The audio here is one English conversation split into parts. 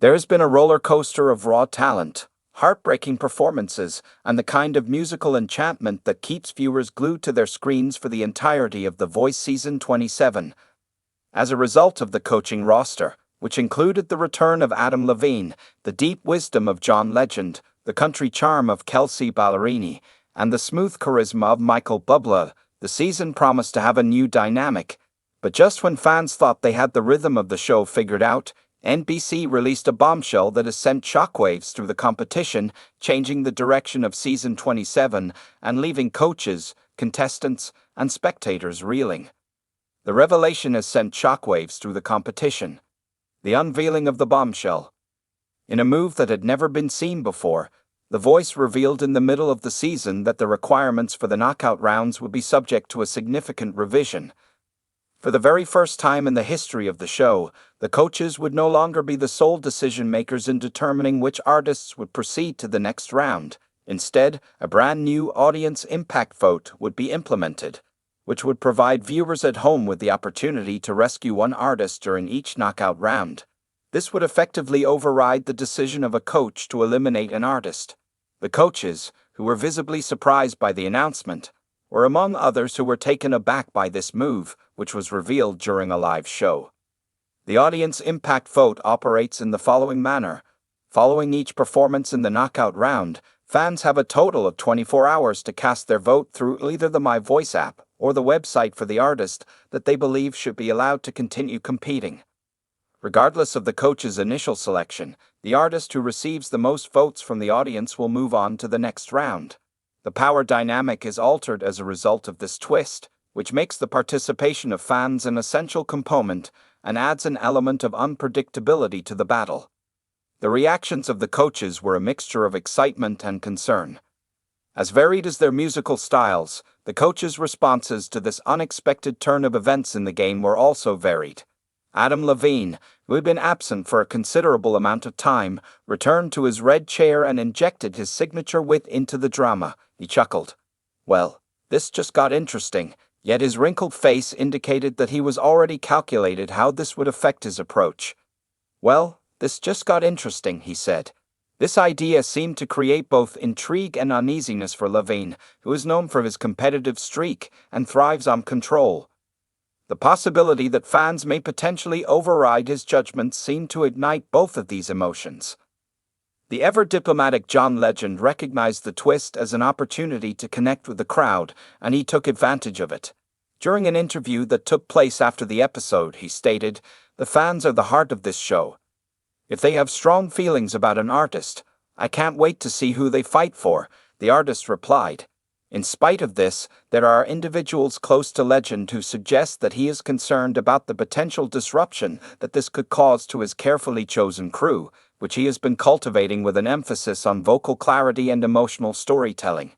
There has been a roller coaster of raw talent, heartbreaking performances, and the kind of musical enchantment that keeps viewers glued to their screens for the entirety of The Voice Season 27. As a result of the coaching roster, which included the return of Adam Levine, the deep wisdom of John Legend, the country charm of Kelsey Ballerini, and the smooth charisma of Michael Bublé, the season promised to have a new dynamic. But just when fans thought they had the rhythm of the show figured out, NBC released a bombshell that has sent shockwaves through the competition, changing the direction of Season 27 and leaving coaches, contestants, and spectators reeling. The revelation has sent shockwaves through the competition. The unveiling of the bombshell. In a move that had never been seen before, The Voice revealed in the middle of the season that the requirements for the knockout rounds would be subject to a significant revision. For the very first time in the history of the show, the coaches would no longer be the sole decision-makers in determining which artists would proceed to the next round. Instead, a brand new audience impact vote would be implemented, which would provide viewers at home with the opportunity to rescue one artist during each knockout round. This would effectively override the decision of a coach to eliminate an artist. The coaches, who were visibly surprised by the announcement, were among others who were taken aback by this move, which was revealed during a live show. The audience impact vote operates in the following manner. Following each performance in the knockout round, fans have a total of 24 hours to cast their vote through either the My Voice app or the website for the artist that they believe should be allowed to continue competing. Regardless of the coach's initial selection, the artist who receives the most votes from the audience will move on to the next round. The power dynamic is altered as a result of this twist, which makes the participation of fans an essential component and adds an element of unpredictability to the battle. The reactions of the coaches were a mixture of excitement and concern. As varied as their musical styles, the coaches' responses to this unexpected turn of events in the game were also varied. Adam Levine, who had been absent for a considerable amount of time, returned to his red chair and injected his signature wit into the drama. He chuckled. Well, this just got interesting, yet his wrinkled face indicated that he was already calculated how this would affect his approach. Well, this just got interesting, he said. This idea seemed to create both intrigue and uneasiness for Levine, who is known for his competitive streak and thrives on control. The possibility that fans may potentially override his judgment seemed to ignite both of these emotions. The ever-diplomatic John Legend recognized the twist as an opportunity to connect with the crowd, and he took advantage of it. During an interview that took place after the episode, he stated, "The fans are the heart of this show. If they have strong feelings about an artist, I can't wait to see who they fight for," the artist replied. In spite of this, there are individuals close to Legend who suggest that he is concerned about the potential disruption that this could cause to his carefully chosen crew, which he has been cultivating with an emphasis on vocal clarity and emotional storytelling.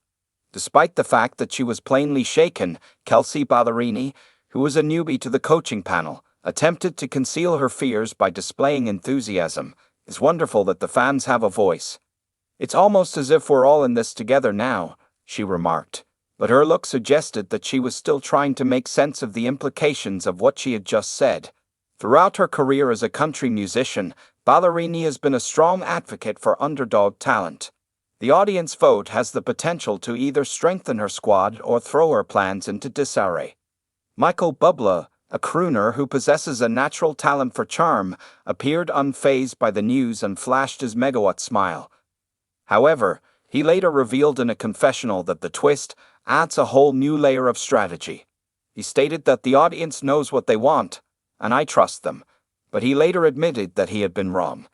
Despite the fact that she was plainly shaken, Kelsey Ballerini, who was a newbie to the coaching panel, attempted to conceal her fears by displaying enthusiasm. "It's wonderful that the fans have a voice. It's almost as if we're all in this together now," she remarked. But her look suggested that she was still trying to make sense of the implications of what she had just said. Throughout her career as a country musician, Ballerini has been a strong advocate for underdog talent. The audience vote has the potential to either strengthen her squad or throw her plans into disarray. Michael Bublé, a crooner who possesses a natural talent for charm, appeared unfazed by the news and flashed his megawatt smile. However, he later revealed in a confessional that the twist adds a whole new layer of strategy. He stated that the audience knows what they want, and I trust them, but he later admitted that he had been wrong.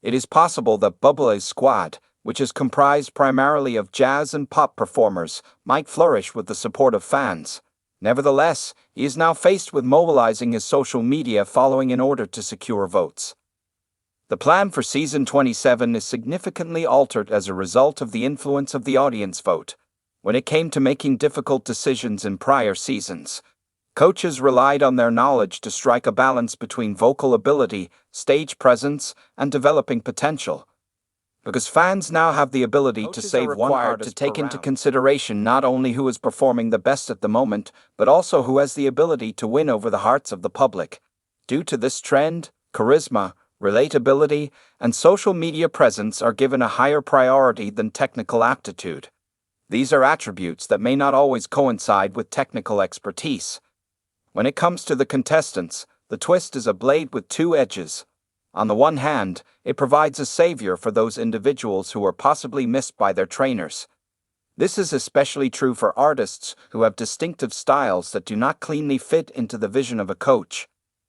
It is possible that Bublé's squad, which is comprised primarily of jazz and pop performers, might flourish with the support of fans. Nevertheless, he is now faced with mobilizing his social media following in order to secure votes. The plan for Season 27 is significantly altered as a result of the influence of the audience vote. When it came to making difficult decisions in prior seasons, coaches relied on their knowledge to strike a balance between vocal ability, stage presence, and developing potential. Because fans now have the ability to save one artist to take into consideration not only who is performing the best at the moment, but also who has the ability to win over the hearts of the public. Due to this trend, charisma, relatability, and social media presence are given a higher priority than technical aptitude. These are attributes that may not always coincide with technical expertise. When it comes to the contestants, the twist is a blade with two edges. On the one hand, it provides a savior for those individuals who are possibly missed by their trainers. This is especially true for artists who have distinctive styles that do not cleanly fit into the vision of a coach.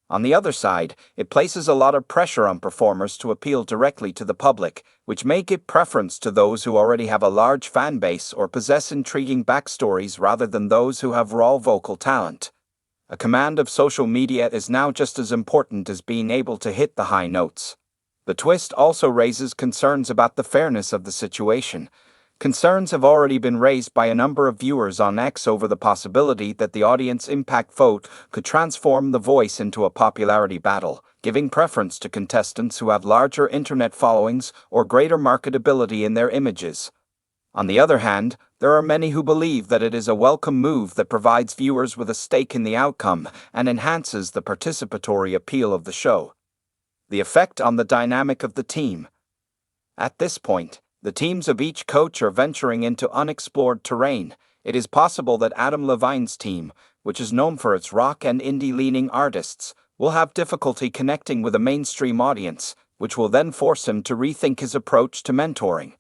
On the other side, it places a lot of pressure on performers to appeal directly to the public, which may give preference to those who already have a large fan base or possess intriguing backstories rather than those who have raw vocal talent. A command of social media is now just as important as being able to hit the high notes. The twist also raises concerns about the fairness of the situation. Concerns have already been raised by a number of viewers on X over the possibility that the audience impact vote could transform The Voice into a popularity battle, giving preference to contestants who have larger internet followings or greater marketability in their images. On the other hand, there are many who believe that it is a welcome move that provides viewers with a stake in the outcome and enhances the participatory appeal of the show. The effect on the dynamic of the team. At this point, the teams of each coach are venturing into unexplored terrain. It is possible that Adam Levine's team, which is known for its rock and indie-leaning artists, will have difficulty connecting with a mainstream audience, which will then force him to rethink his approach to mentoring.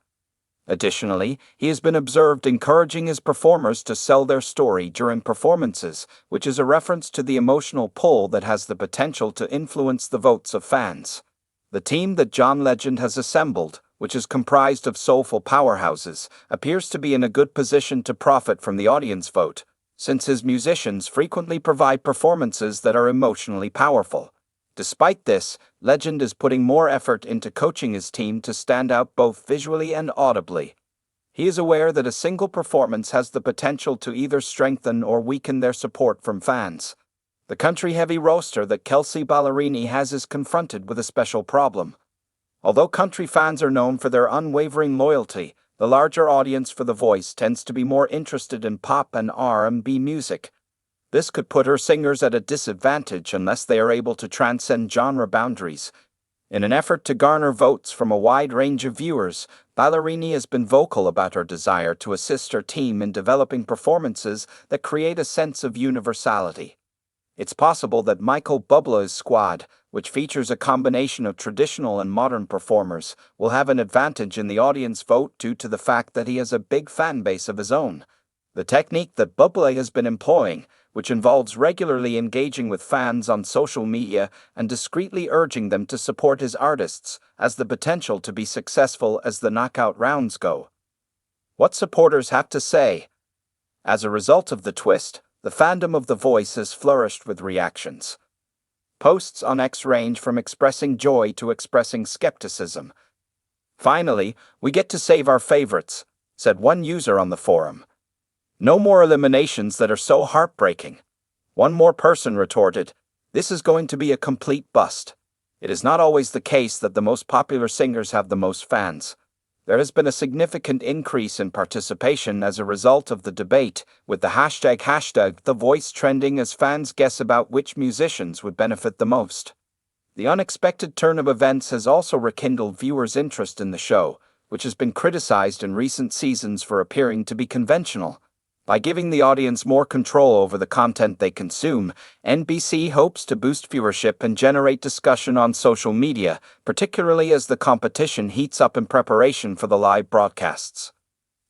Additionally, he has been observed encouraging his performers to sell their story during performances, which is a reference to the emotional pull that has the potential to influence the votes of fans. The team that John Legend has assembled, which is comprised of soulful powerhouses, appears to be in a good position to profit from the audience vote, since his musicians frequently provide performances that are emotionally powerful. Despite this, Legend is putting more effort into coaching his team to stand out both visually and audibly. He is aware that a single performance has the potential to either strengthen or weaken their support from fans. The country-heavy roaster that Kelsey Ballerini has is confronted with a special problem. Although country fans are known for their unwavering loyalty, the larger audience for The Voice tends to be more interested in pop and R&B music. This could put her singers at a disadvantage unless they are able to transcend genre boundaries. In an effort to garner votes from a wide range of viewers, Ballerini has been vocal about her desire to assist her team in developing performances that create a sense of universality. It's possible that Michael Bubla's squad, which features a combination of traditional and modern performers, will have an advantage in the audience vote due to the fact that he has a big fan base of his own. The technique that Bubla has been employing, which involves regularly engaging with fans on social media and discreetly urging them to support his artists, has the potential to be successful as the knockout rounds go. What supporters have to say? As a result of the twist, the fandom of The Voice has flourished with reactions. Posts on X range from expressing joy to expressing skepticism. "Finally, we get to save our favorites," said one user on the forum. "No more eliminations that are so heartbreaking." One more person retorted, "This is going to be a complete bust." It is not always the case that the most popular singers have the most fans. There has been a significant increase in participation as a result of the debate, with the hashtag The Voice trending as fans guess about which musicians would benefit the most. The unexpected turn of events has also rekindled viewers' interest in the show, which has been criticized in recent seasons for appearing to be conventional. By giving the audience more control over the content they consume, NBC hopes to boost viewership and generate discussion on social media, particularly as the competition heats up in preparation for the live broadcasts.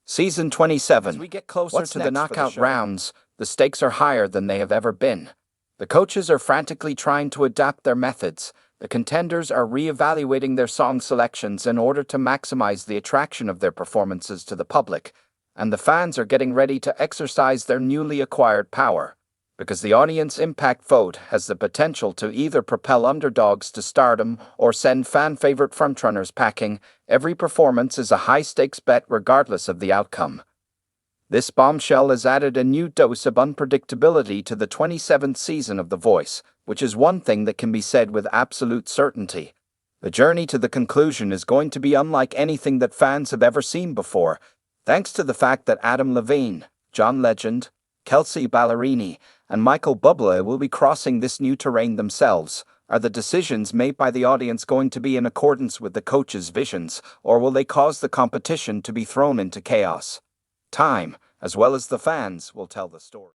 Season 27. As we get closer to the knockout rounds, the stakes are higher than they have ever been. The coaches are frantically trying to adapt their methods. The contenders are re-evaluating their song selections in order to maximize the attraction of their performances to the public. And the fans are getting ready to exercise their newly acquired power, because the audience impact vote has the potential to either propel underdogs to stardom or send fan-favorite frontrunners packing. Every performance is a high-stakes bet regardless of the outcome. This bombshell has added a new dose of unpredictability to the 27th season of The Voice, which is one thing that can be said with absolute certainty. The journey to the conclusion is going to be unlike anything that fans have ever seen before, thanks to the fact that Adam Levine, John Legend, Kelsey Ballerini, and Michael Bubla will be crossing this new terrain themselves, Are the decisions made by the audience going to be in accordance with the coach's visions, or will they cause the competition to be thrown into chaos? Time, as well as the fans, will tell the story.